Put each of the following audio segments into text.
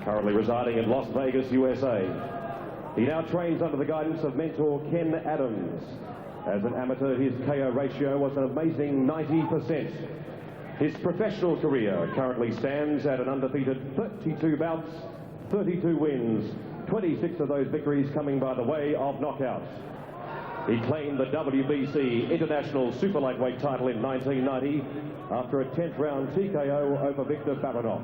currently residing in Las Vegas, USA. He now trains under the guidance of mentor Ken Adams. As an amateur, his KO ratio was an amazing 90%. His professional career currently stands at an undefeated 32 bouts, 32 wins, 26 of those victories coming by the way of knockout. He claimed the WBC International Super Lightweight title in 1990 after a 10th round TKO over Victor Baranov,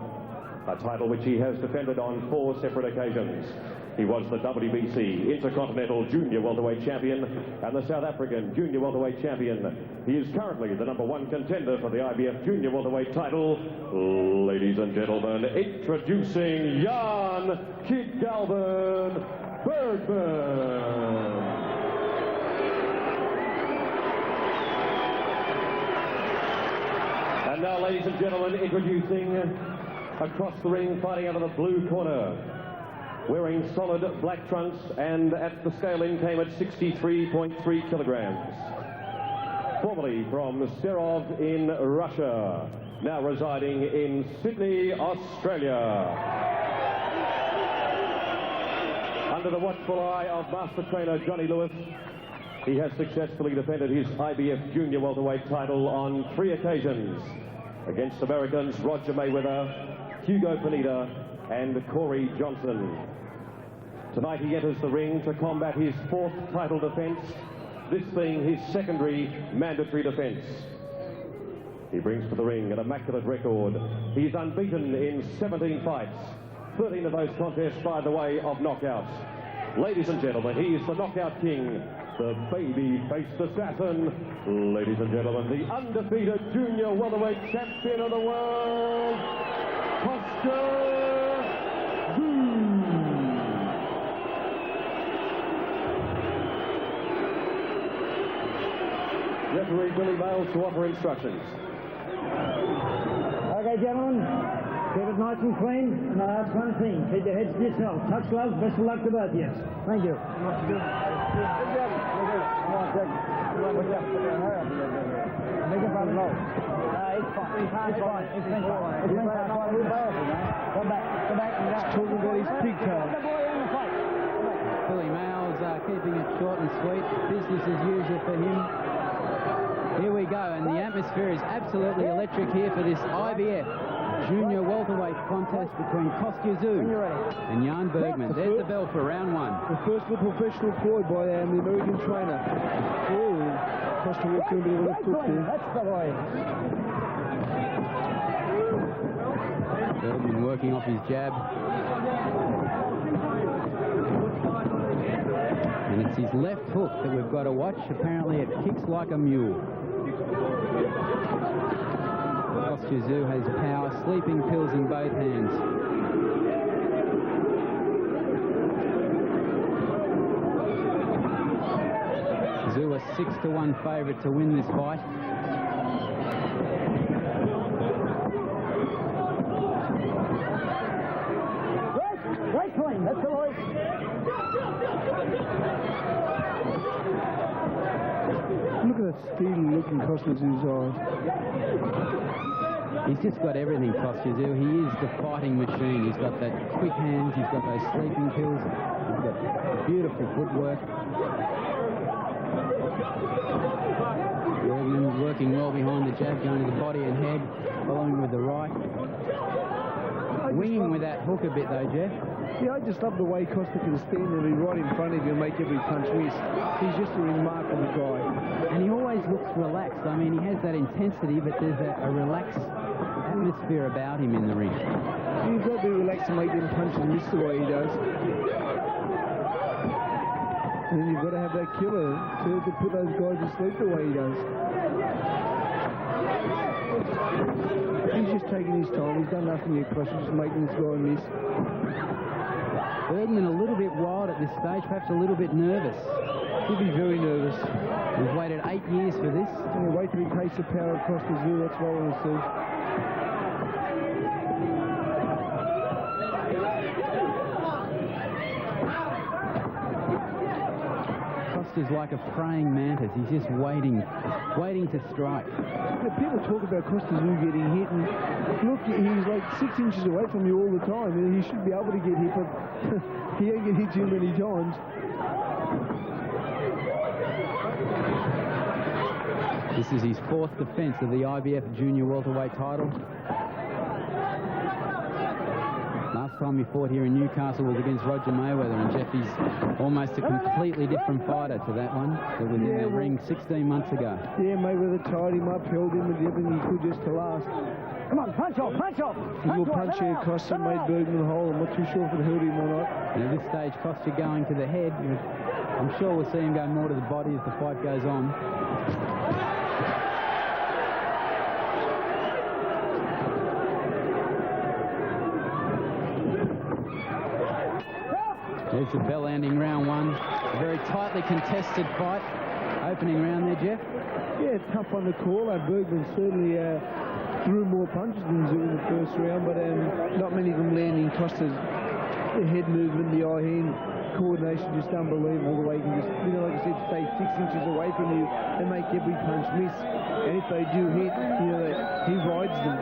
a title which he has defended on 4 separate occasions. He was the WBC Intercontinental Junior Welterweight Champion and the South African Junior Welterweight Champion. He is currently the #1 contender for the IBF Junior Welterweight title. Ladies and gentlemen, introducing Jan Kid Galvin Bergman. And now, ladies and gentlemen, introducing across the ring, fighting out of the blue corner, wearing solid black trunks and at the scaling came at 63.3 kilograms. Formerly from Serov in Russia, now residing in Sydney, Australia. Under the watchful eye of master trainer Johnny Lewis, he has successfully defended his IBF Junior Welterweight title on 3 occasions against Americans Roger Mayweather, Hugo Pineda and Corey Johnson. Tonight he enters the ring to combat his 4th title defense, this being his secondary mandatory defense. He brings to the ring an immaculate record. He's unbeaten in 17 fights, 13 of those contests by the way of knockout. Ladies and gentlemen, he is the knockout king, the baby-faced assassin. Ladies and gentlemen, the undefeated junior welterweight champion of the world, Kostya Tszyu. Referee Billy Bales to offer instructions. Okay, gentlemen, keep it nice and clean. And I ask one thing, keep your heads to yourself. Touch gloves, best of luck to both of you. Thank you. Talking about his pigtail. Billy Mayles keeping it short and sweet. Business as usual for him. Here we go, and the atmosphere is absolutely electric here for this IBF Junior Welterweight contest between Kostya Tszyu and Jan Bergman. There's the bell for round 1. The first little professional ploy by the American trainer. Oh, Kostya walked in a bit of a left hook there. That's the way. Bergman working off his jab. And it's his left hook that we've got to watch. Apparently it kicks like a mule. Kostya Tszyu has power, sleeping pills in both hands. Tszyu a 6-1 favourite to win this fight. Right clean, that's the way. Look at that steely look in Kostya Tszyu's eyes. He's just got everything, Kostya Tszyu. He is the fighting machine. He's got that quick hands, he's got those sleeping pills, he's got beautiful footwork. Bergman's working well behind the jab, going to the body and head, following with the right. Winging with that hook a bit though, Jeff. Yeah, I just love the way Kostya can stand there right in front of you and make every punch miss. He's just a remarkable guy. And he always looks relaxed. I mean, he has that intensity, but there's a relaxed atmosphere about him in the ring. You've got to be relaxed and make them punches miss the way he does. And then you've got to have that killer to put those guys to sleep the way he does. He's just taking his time. He's done nothing yet, Kostya, just making this guy miss. Bergman a little bit wild at this stage, perhaps a little bit nervous. He'll be very nervous. We've waited 8 years for this. Yeah, wait till he tastes the power of Kostya Tszyu. That's what I want to see. Kosta's like a praying mantis. He's just waiting to strike. People talk about Kostya Tszyu getting hit, and look, he's like 6 inches away from you all the time, and he should be able to get hit, but he ain't get hit too many times. This is his 4th defence of the IBF junior welterweight title. Last time he fought here in Newcastle was against Roger Mayweather, and Jeffy's almost a completely different fighter to that one that was in the ring 16 months ago. Yeah, Mayweather tied him up, held him with everything he could just to last. Come on, punch off, punch off. A little punch here, Kostya made Bergman whole. I'm not too sure if it hurt him or not. And at this stage, Kostya going to the head. I'm sure we'll see him go more to the body as the fight goes on. There's the bell ending round 1. A very tightly contested fight. Opening round there, Jeff. Yeah, tough on the call. Bergman certainly threw more punches than Tszyu in the first round, but not many of them landing. Kostya's head movement, the eye-hand coordination, just unbelievable. The way he can just, like I said, stay 6 inches away from you and make every punch miss. And if they do hit, he rides them.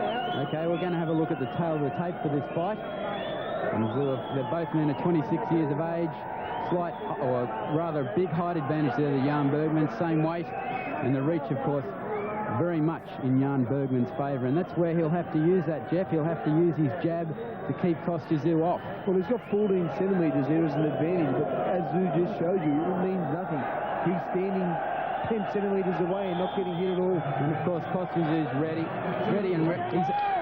Okay, we're going to have a look at the tail of the tape for this fight. And they're both men are 26 years of age. Slight, or rather big height advantage there, the Jan Bergman. Same weight, and the reach, of course, very much in Jan Bergman's favour. And that's where he'll have to use that, Jeff. He'll have to use his jab to keep Kostya Tszyu off. Well, he's got 14 centimetres there as an advantage, but as Tszyu just showed you, it means nothing. He's standing 10 centimetres away and not getting hit at all. And of course, Kostya Tszyu is ready.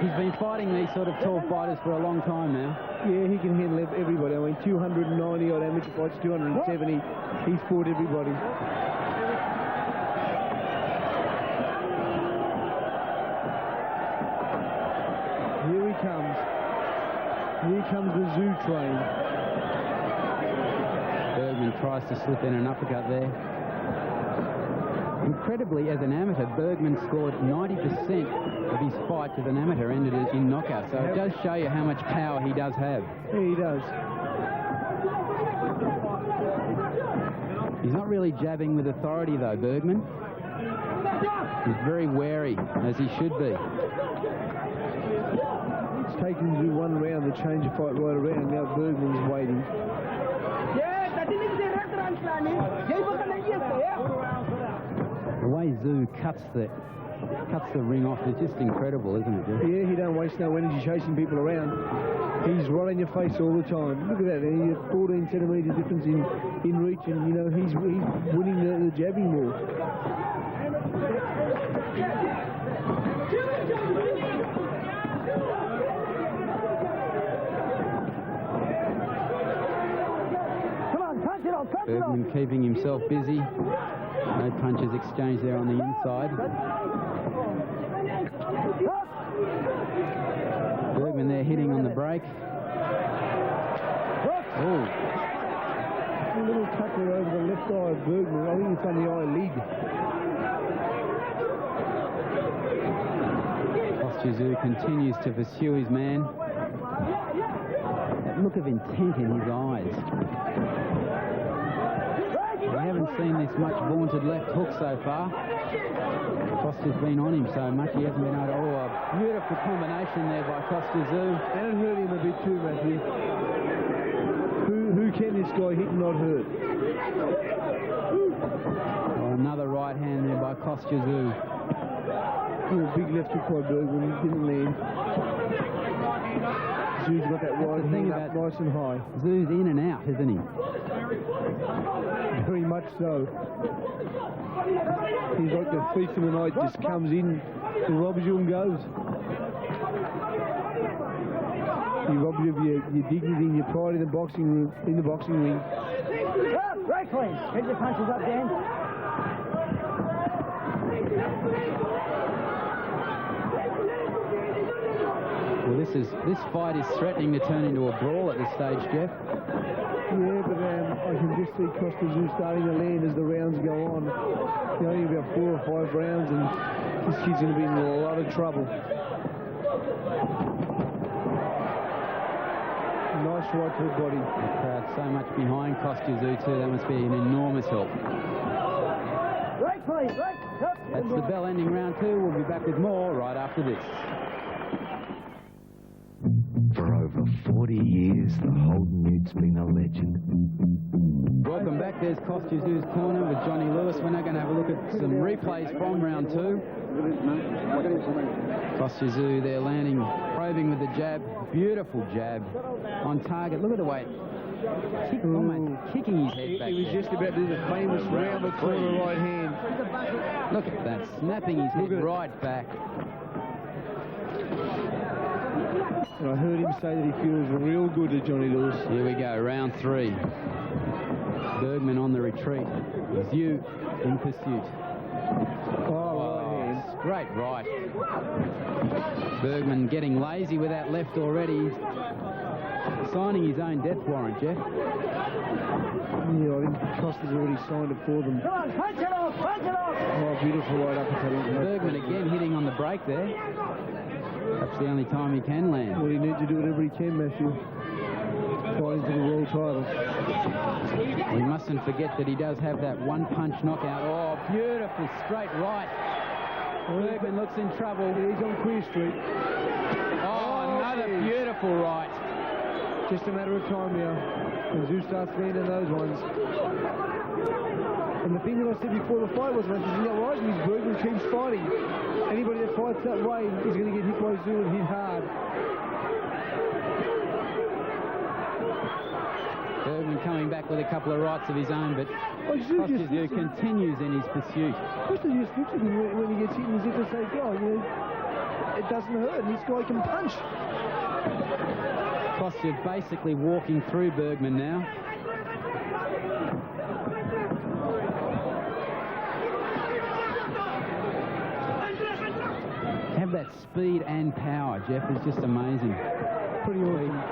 He's been fighting these sort of tall fighters for a long time now. Yeah, he can handle everybody. I mean, 290 odd amateur fights, 270. He's fought everybody. Here he comes. Here comes the Tszyu train. Bergman tries to slip in an uppercut there. Incredibly, as an amateur, Bergman scored 90% of his fights as an amateur ended in knockout. So it does show you how much power he does have. Yeah, he does. He's not really jabbing with authority, though, Bergman. He's very wary, as he should be. It's taken to do one round to change the fight right around. Now Bergman's waiting. The way Tszyu cuts the ring off is just incredible, isn't it, Jeff? Yeah, he don't waste no energy chasing people around. He's right in your face all the time. Look at that. He has 14 centimetre difference in reach, and he's winning the jabbing war. Bergman keeping himself busy. No punches exchanged there on the inside. Bergman there hitting on the break. Oh. A little tackle over the left eye of Bergman. I think it's on the eyelid. Kostya Tszyu continues to pursue his man. That look of intent in his eyes. We haven't seen this much vaunted left hook so far. Kostya's been on him so much he hasn't been able to... Oh, a beautiful combination there by Kostya Tszyu. And it hurt him a bit too, Matthew. Who can this guy hit and not hurt? Oh, another right hand there by Kostya Tszyu. Oh, big left hook by Bergman. He didn't land. Tszyu's got that right hand up nice and high. Tszyu's in and out, isn't he? Very much so. He's like the thief in the night, just comes in and robs you and goes. He robs you of your dignity and your pride in the boxing room, in the boxing ring. Right, clean. Hit your punches up, Dan. Well, this fight is threatening to turn into a brawl at this stage, Jeff. Yeah, but I can just see Kostya Tszyu starting to land as the rounds go on. Only about 4 or 5 rounds, and this kid's going to be in a lot of trouble. Nice right to the body. The crowd so much behind Kostya Tszyu too. That must be an enormous help. Right, please, right. Yep. That's the bell ending round 2. We'll be back with more right after this. For over 40 years, the Holden Ute's been a legend. Welcome back. There's Kostya Tszyu's corner with Johnny Lewis. We're now going to have a look at some replays from round 2. Kostya Tszyu there landing, probing with the jab. Beautiful jab on target. Look at the way almost kicking his head back. He was just about to do the famous round the corner right hand. Look at that, snapping his head right back. And I heard him say that he feels real good to Johnny Lewis. Here we go, round 3. Bergman on the retreat. Tszyu in pursuit. Straight right. Bergman getting lazy with that left already. Signing his own death warrant, Jeff. Yeah, I think Kostya's already signed it for them. Come on, punch it off, punch it off! Oh, beautiful right uppercut. Bergman again hitting on the break there. That's the only time he can land. Well, he needs to do whatever he can, Matthew. Fighting for the world title. We mustn't forget that he does have that one-punch knockout. Oh, beautiful straight right. Bergman looks in trouble. He's on Queer Street. Oh, another beautiful right. Just a matter of time now. When Tszyu starts landing those ones. And the thing that I said before the fight was, man, the rising is Bergman keeps fighting. Anybody that fights that way is going to get hit by Tszyu and hit hard. Bergman coming back with a couple of rights of his own, but Kostya Tszyu continues in his pursuit. Kostya just looks at him when he gets hit and he's if to say, God, you know, it doesn't hurt, and this guy can punch. Kostya basically walking through Bergman now. Have that speed and power, Jeff, is just amazing. Pretty awesome.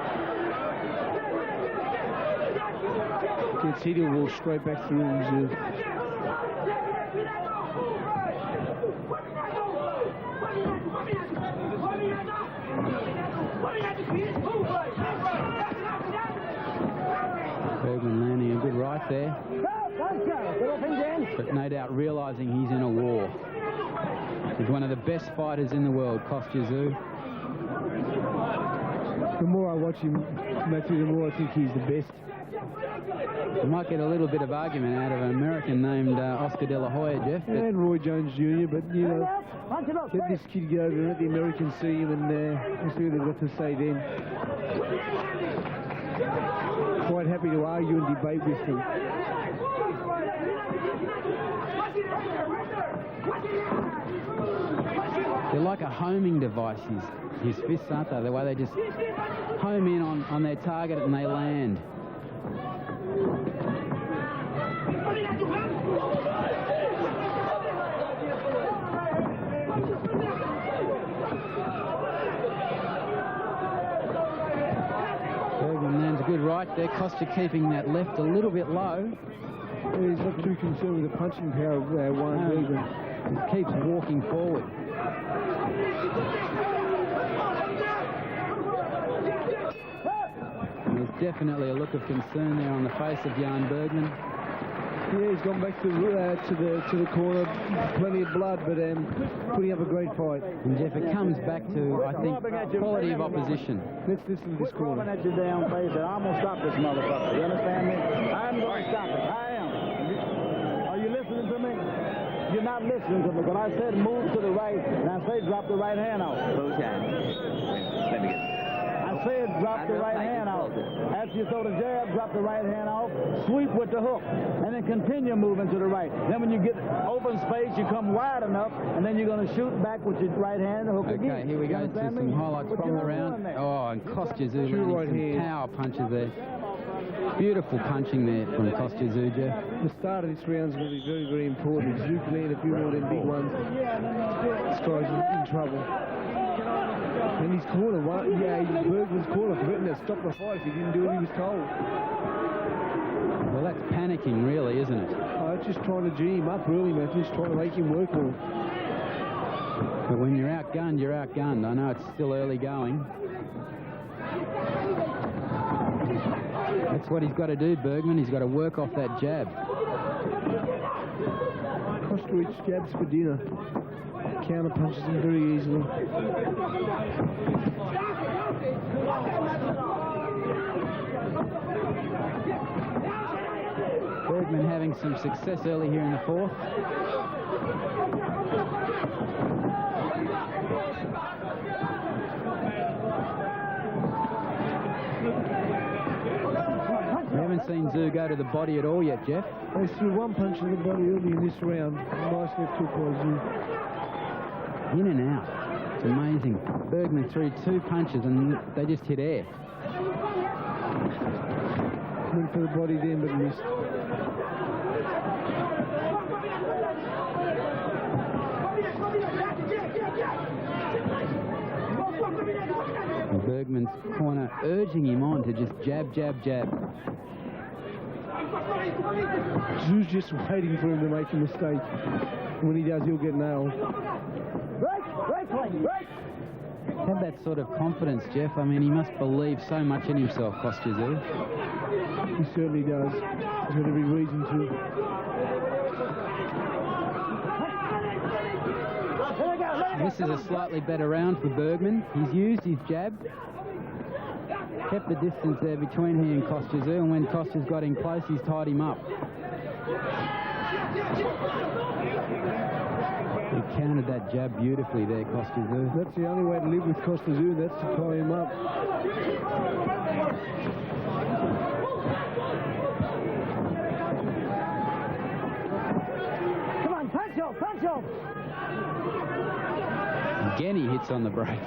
Gets hit, he'll walk straight back through Tszyu. Bergman landing a good right there. But no doubt realising he's in a war. He's one of the best fighters in the world, Kostya Tszyu. The more I watch him, Matthew, the more I think he's the best. We might get a little bit of argument out of an American named Oscar De La Hoya, Jeff. And Roy Jones Jr., but, you know, let this kid get over and let the Americans see him and we'll see what they've got to say then. Quite happy to argue and debate with them. They're like a homing device, his fists, aren't they? The way they just home in on their target and they land. Bergman lands a good right there. Kostya keeping that left a little bit low. He's not too concerned with the punching power of Warren Bergman. He keeps walking forward. There's definitely a look of concern there on the face of Jan Bergman. Yeah, he's gone back to the corner, plenty of blood, but putting up a great fight. And Jeff, it comes back to, I think, quality of opposition. Let's listen to this corner. At your damn face, and I'm gonna stop this motherfucker. You understand me? I'm gonna stop it. I am. Are you listening to me? You're not listening to me. When I said move to the right, and I say drop the right hand out. Both hands. Let me get it. I said drop the right hand out. After you throw the jab, drop the right hand off, sweep with the hook, and then continue moving to the right. Then when you get open space, you come wide enough, and then you're going to shoot back with your right hand and hook again. Okay, here we go to some highlights from the round. Oh, and Kostya Tszyu landing some power punches there. Beautiful punching there from Kostya Tszyu, Jeff. The start of this round is going to be very, very important. Tszyu can land a few more of them big ones. This guy's in trouble. And his corner, Bergman's corner, threatened to stop the fight if he didn't do what he was told. Well, that's panicking, really, isn't it? It's just trying to G him up early, man. Just trying to make him work more. But when you're outgunned, you're outgunned. I know it's still early going. That's what he's got to do, Bergman. He's got to work off that jab. Kostya jabs for dinner. Counter punches him very easily. Bergman having some success early here in the fourth. We haven't seen Tszyu go to the body at all yet, Jeff. They threw one punch in the body early in this round. Nice left hook by Tszyu. In and out. It's amazing. Bergman threw 2 punches and they just hit air. Went for the body then, but missed. And Bergman's corner urging him on to just jab, jab, jab. Tszyu's just waiting for him to make a mistake. When he does, he'll get nailed. Have that sort of confidence, Jeff. I mean, he must believe so much in himself, Kostya Tszyu. He certainly does. He's got every reason to. This is a slightly better round for Bergman. He's used his jab, kept the distance there between he and Kostya Tszyu, and when Kostya's got in close, he's tied him up. He countered that jab beautifully there, Kostya Tszyu. That's the only way to live with Kostya Tszyu, that's to tie him up. Come on, punch off, punch off. Again, he hits on the break.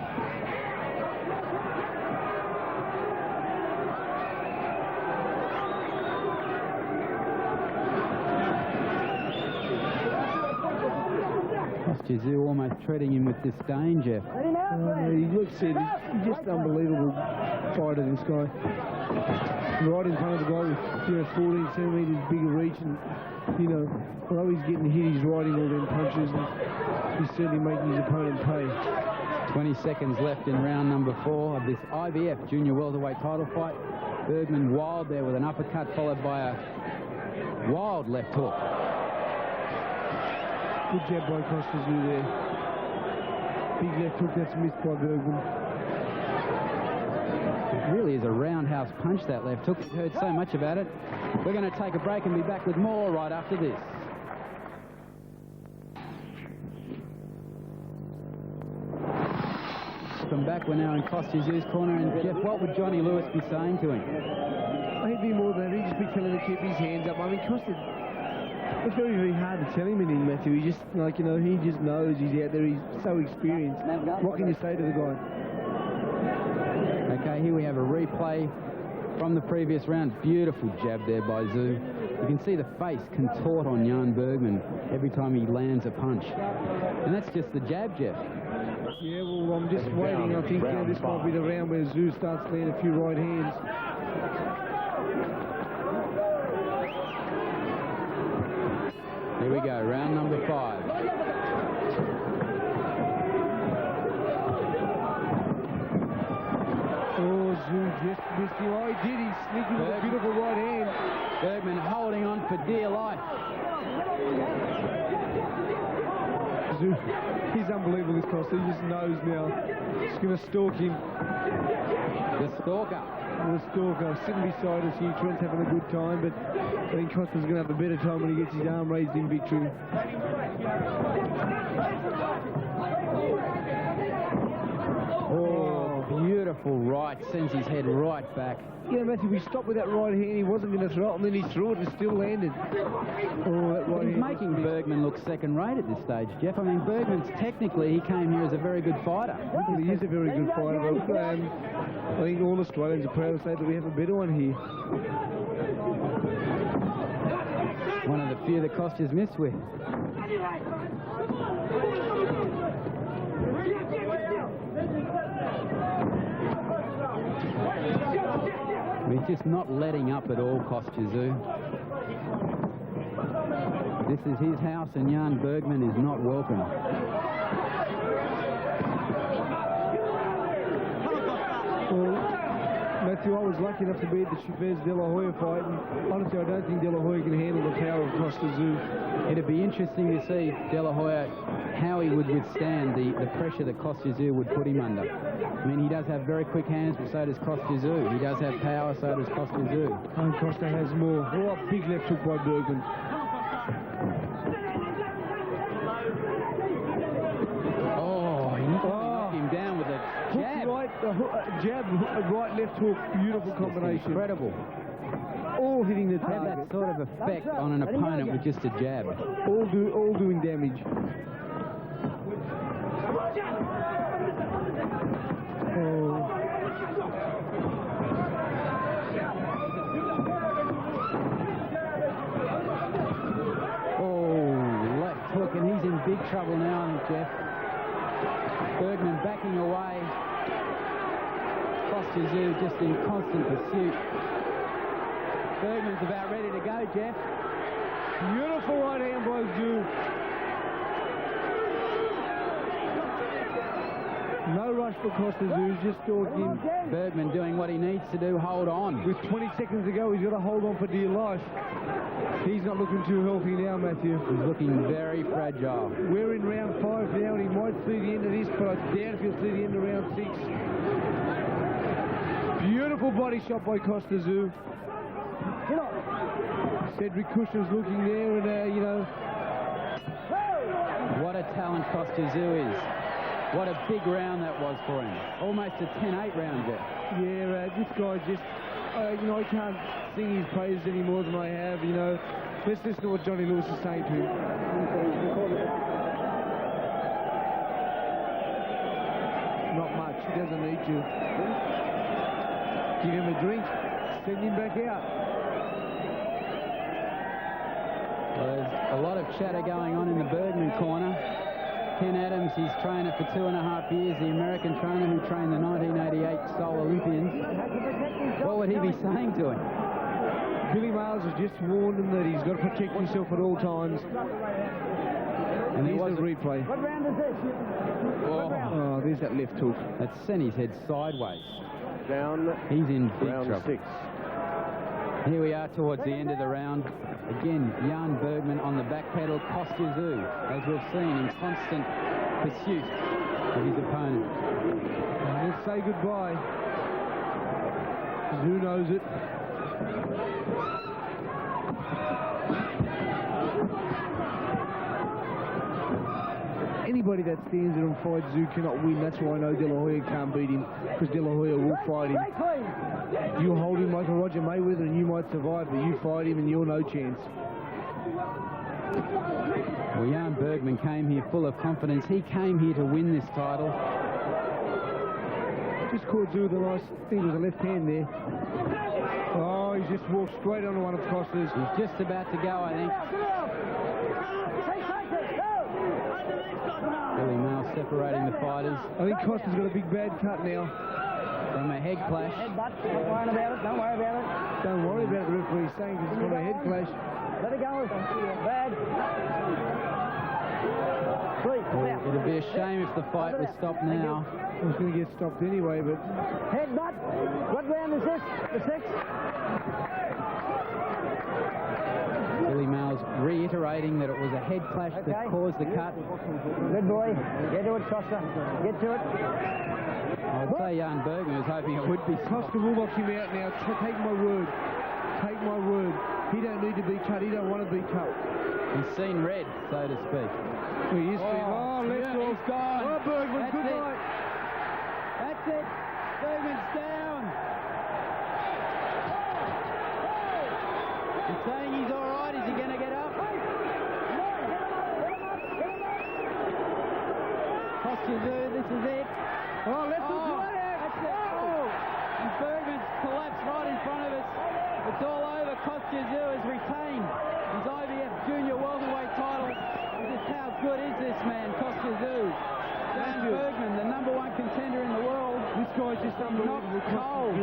Kostya Tszyu almost treating him with disdain, Jeff. He looks it. He's just unbelievable fighter, this guy. Right in front of the guy with 14 centimetres bigger reach, and although he's getting hit, he's riding all them punches, and he's certainly making his opponent pay. 20 seconds left in round number 4 of this IBF junior welterweight title fight. Bergman wild there with an uppercut followed by a wild left hook. Good jab by Kostya Tszyu there. Big left hook that's missed by Bergman. It really is a roundhouse punch, that left hook. We've heard so much about it. We're going to take a break and be back with more right after this. Welcome back. We're now in Kostya Tszyu's corner. And Jeff, what would Johnny Lewis be saying to him? He'd be more than that. He'd just be telling him to keep his hands up. I mean, Kostya, it's very, very hard to tell him anything, Matthew. He just, he just knows he's out there. He's so experienced. What can you say to the guy? Okay, here we have a replay from the previous round. Beautiful jab there by Tszyu. You can see the face contort on Jan Bergman every time he lands a punch. And that's just the jab, Jeff. Yeah, well, I'm just waiting. I think this might be the round where Tszyu starts laying a few right hands. Here we go, round number 5. Oh, Tszyu just missed him. Oh, he did. He's sneaking with a beautiful right hand. Bergman holding on for dear life. Tszyu, he's unbelievable, this Kostya. He just knows now. He's going to stalk him. The stalker. The stalker sitting beside us here. Trent's having a good time, but I think Kostya's going to have a better time when he gets his arm raised in victory. Oh, beautiful right. Sends his head right back. Yeah, Matthew, we stopped with that right hand. He wasn't going to throw it, and then he threw it and still landed. Oh, that right He's hand. making Bergman look second-rate at this stage, Jeff. I mean, Bergman's technically, he came here as a very good fighter. Well, he is a very good fighter, but I think all Australians are proud to say that we have a better one here. One of the few that Kostya's missed with. He's just not letting up at all, Kostya Tszyu. This is his house, and Jan Bergman is not welcome. Well, Matthew, I was lucky enough to be at the Chavez De La Hoya fight, and honestly, I don't think De La Hoya can handle the power of Kostya Tszyu. It'd be interesting to see De La Hoya how he would withstand the pressure that Kostya Tszyu would put him under. I mean, he does have very quick hands, but so does Kostya Tszyu. He does have power, so does Kostya Tszyu. And Kostya has more. Oh, big left hook by Bergman. Oh, he knocked him down with a jab. Right, jab, right, left hook. Beautiful combination. Incredible. All hitting the Have target. that sort of effect on an opponent with just a jab. All doing damage. And he's in big trouble now, I think, Jeff. Bergman backing away. Kostya Tszyu just in constant pursuit. Bergman's about ready to go, Jeff. Beautiful right hand by Tszyu. No rush for Kostya Tszyu, just stalking. Bergman doing what he needs to do, hold on. With 20 seconds to go, he's got to hold on for dear life. He's not looking too healthy now, Matthew. He's looking very fragile. We're in round 5 now, and he might see the end of this, but I doubt if he'll see the end of round 6. Beautiful body shot by Kostya Tszyu. Cedric Cushion's looking there, and, you know... What a talent Kostya Tszyu is. What a big round that was for him. Almost a 10-8 round, Jeff. Yeah, this guy just... you know, I can't sing his praises any more than I have, you know. Let's listen to what Johnny Lewis is saying to him. Not much. He doesn't need to. Give him a drink. Send him back out. Well, there's a lot of chatter going on in the Bergman corner. Ken Adams, his trainer for 2.5 years, the American trainer who trained the 1988 Seoul Olympians. What would he be saying to him? Billy Miles has just warned him that he's got to protect himself at all times. And here's the replay. What round is this? Oh, there's that left hook. That sent his head sideways. Down. He's in big Round trouble. 6. Here we are towards the end of the round. Again, Jan Bergman on the back pedal. Kostya Tszyu, as we've seen, in constant pursuit of his opponent. And let's say goodbye. Tszyu knows it. Anybody that stands there and fights Tszyu cannot win. That's why I know De La Hoya can't beat him, because De La Hoya will fight him. You hold him like a Roger Mayweather and you might survive, but you fight him and you're no chance. Well, Jan Bergman came here full of confidence. He came here to win this title. Just caught Tszyu with a nice, I think it was a left hand there. Oh, he's just walked straight onto one of Kostya's. He's just about to go, I think. Billy Miles separating the fighters. I think Kostya's got a big bad cut now. From a head clash. Headbutt. Don't worry about it. Don't worry about it. Don't worry about the referee saying it's from a head clash. Let it go. Bad. It'd be a shame if the fight was stopped now. It was going to get stopped anyway, but... Headbutt. What round is this? The 6th? Billy Miles reiterating that it was a head clash that caused the cut. Good boy. Get to it, Kostya. Get to it. I'd say Jan Bergman was hoping it would be stopped. Kostya will knock him out now. Take my word. Take my word. He don't need to be cut. He don't want to be cut. He's seen red, so to speak. He is left He's gone. Oh, Bergman, That's good it. night. That's it. Bergman's down. He's saying he's all right. Is he going to get up? Kostya Tszyu, this is it. Oh, let's look Oh, at it. that's it. Oh. And Bergman's collapsed right in front of us. It's all over. Kostya Tszyu has retained his IBF junior welterweight title. Just how good is this man, Kostya Tszyu? Jan Bergman, the #1 contender in the world. This guy's just unbelievable. Not cold.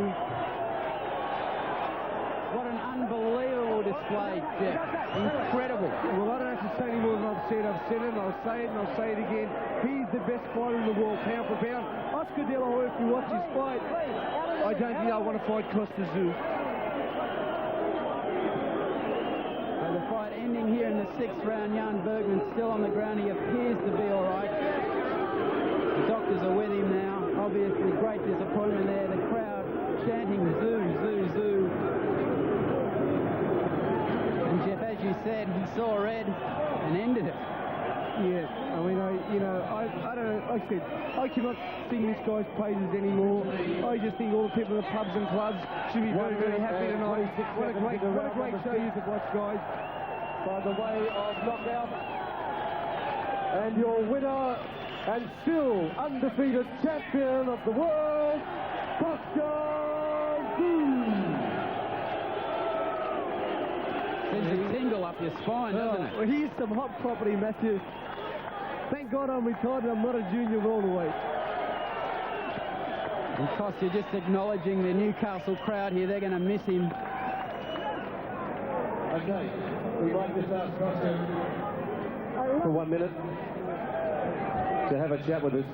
What an unbelievable display, Jeff. Incredible. Well, I don't have to say any more than I've said. I've said it, and I'll say it, and I'll say it again. He's the best fighter in the world, pound for pound. I good deal of work if you watch his fight. I don't think I want to fight Kostya Tszyu. So the fight ending here in the 6th round. Jan Bergman still on the ground. He appears to be all right. The doctors are with him now. Obviously, great disappointment there. The crowd chanting Tszyu, Tszyu, Tszyu. And Jeff, as you said, he saw red and ended it. Yeah, I mean, I don't know, like I said, I cannot sing this guy's praises anymore. I just think all the people in the pubs and clubs should be very, very happy tonight. What a great show you could watch, guys. By the way of knockout. And your winner and still undefeated champion of the world, Kostya Tszyu. Sends a tingle up your spine, doesn't it? Well, here's some hot property, Matthew. Thank God I'm retired and I'm not a junior welterweight. And Kostya just acknowledging the Newcastle crowd here. They're going to miss him. Okay, we might just ask Kostya for 1 minute to have a chat with us.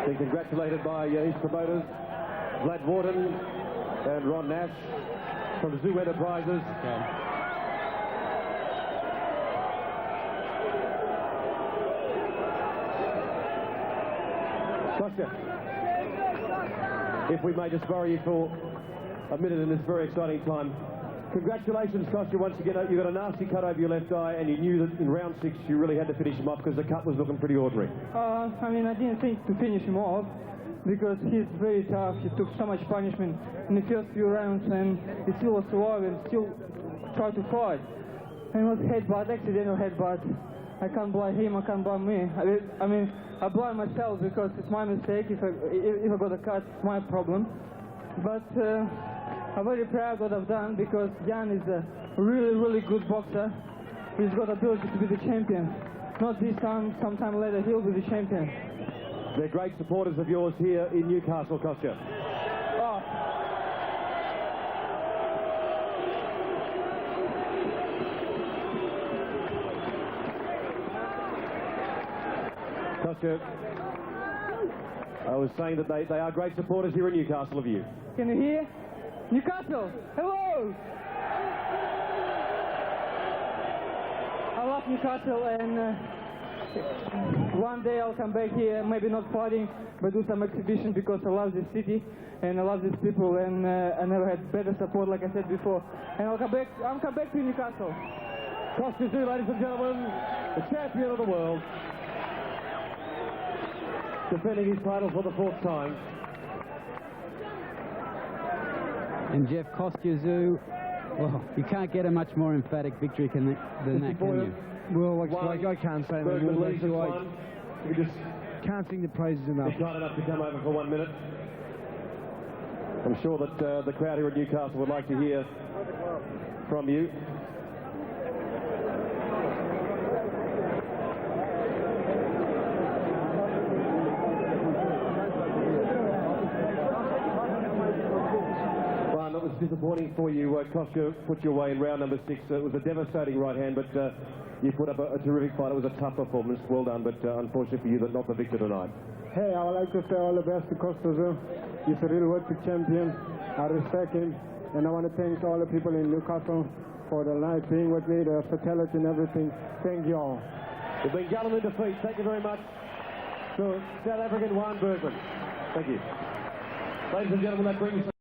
Being congratulated by his promoters, Vlad Warden and Ron Nash from Tszyu Enterprises. Kostya, if we may just borrow you for a minute in this very exciting time. Congratulations, Kostya, once again. You got a nasty cut over your left eye, and you knew that in round 6 you really had to finish him off because the cut was looking pretty ordinary. I mean, I didn't think to finish him off because he's very tough. He took so much punishment in the first few rounds, and he still was surviving, still tried to fight. And it was headbutt, accidental headbutt. I can't blame him, I can't blame me. I mean, I blame myself because it's my mistake. If I got a cut, it's my problem. But I'm very proud of what I've done because Jan is a really, really good boxer. He's got ability to be the champion. Not this time, sometime later he'll be the champion. They're great supporters of yours here in Newcastle, Kostya. Oh. Kostya, I was saying that they are great supporters here in Newcastle of you. Can you hear? Newcastle, hello! I love Newcastle, and one day I'll come back here, maybe not fighting, but do some exhibition because I love this city and I love these people, and I never had better support, like I said before. And I'll come back to Newcastle. Kostya Tszyu, ladies and gentlemen, the champion of the world, defending his title for the 4th time. And Jeff, Kostya Tszyu, well, you can't get a much more emphatic victory than that, can you? Well, like I can't say that more. You just can't sing the praises enough. be kind enough to come over for 1 minute. I'm sure that the crowd here at Newcastle would like to hear from you. It was disappointing for you. Kostya put you away in round number 6. It was a devastating right hand, but you put up a terrific fight. It was a tough performance. Well done, but unfortunately for you, that not the victor tonight. Hey, I would like to say all the best to Kostya Tszyu. He's a real worthy champion. I respect him, and I want to thank all the people in Newcastle for the night being with me, the hospitality and everything. Thank you all. You've been gallant in defeat. Thank you very much to South African Jan Bergman. Thank you. Ladies and gentlemen, that brings